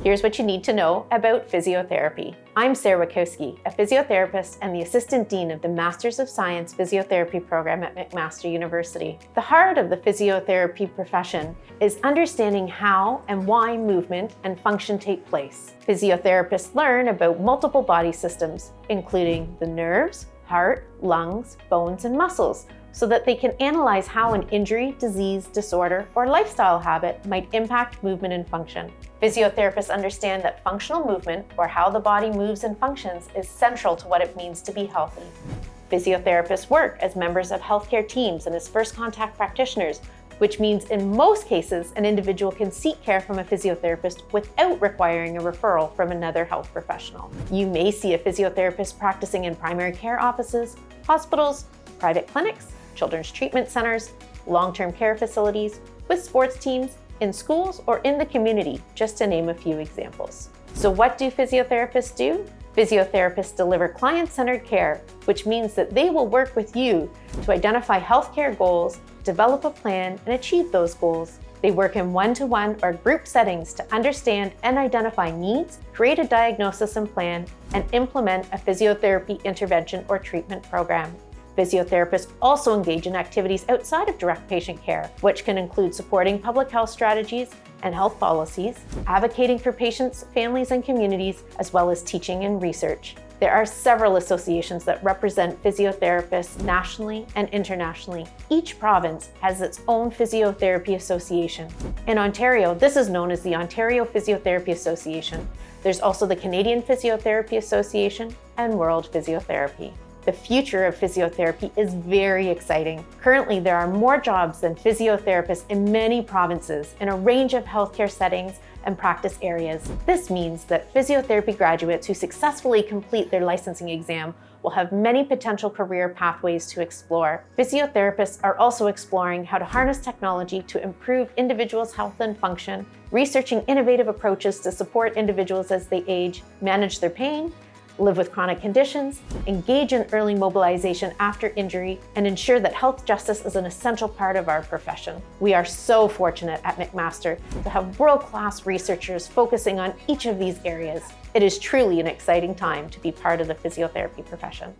Here's what you need to know about physiotherapy. I'm Sarah Wojkowski, a physiotherapist and the Assistant Dean of the Masters of Science Physiotherapy program at McMaster University. The heart of the physiotherapy profession is understanding how and why movement and function take place. Physiotherapists learn about multiple body systems, including the nerves, heart, lungs, bones, and muscles, so that they can analyze how an injury, disease, disorder, or lifestyle habit might impact movement and function. Physiotherapists understand that functional movement, or how the body moves and functions, is central to what it means to be healthy. Physiotherapists work as members of healthcare teams and as first contact practitioners, which means in most cases, an individual can seek care from a physiotherapist without requiring a referral from another health professional. You may see a physiotherapist practicing in primary care offices, hospitals, private clinics, children's treatment centers, long-term care facilities, with sports teams, in schools, or in the community, just to name a few examples. So what do physiotherapists do? Physiotherapists deliver client-centered care, which means that they will work with you to identify healthcare goals, develop a plan, and achieve those goals. They work in one-to-one or group settings to understand and identify needs, create a diagnosis and plan, and implement a physiotherapy intervention or treatment program. Physiotherapists also engage in activities outside of direct patient care, which can include supporting public health strategies and health policies, advocating for patients, families, and communities, as well as teaching and research. There are several associations that represent physiotherapists nationally and internationally. Each province has its own physiotherapy association. In Ontario, this is known as the Ontario Physiotherapy Association. There's also the Canadian Physiotherapy Association and World Physiotherapy. The future of physiotherapy is very exciting. Currently, there are more jobs than physiotherapists in many provinces in a range of healthcare settings and practice areas. This means that physiotherapy graduates who successfully complete their licensing exam will have many potential career pathways to explore. Physiotherapists are also exploring how to harness technology to improve individuals' health and function, researching innovative approaches to support individuals as they age, manage their pain, live with chronic conditions, engage in early mobilization after injury, and ensure that health justice is an essential part of our profession. We are so fortunate at McMaster to have world-class researchers focusing on each of these areas. It is truly an exciting time to be part of the physiotherapy profession.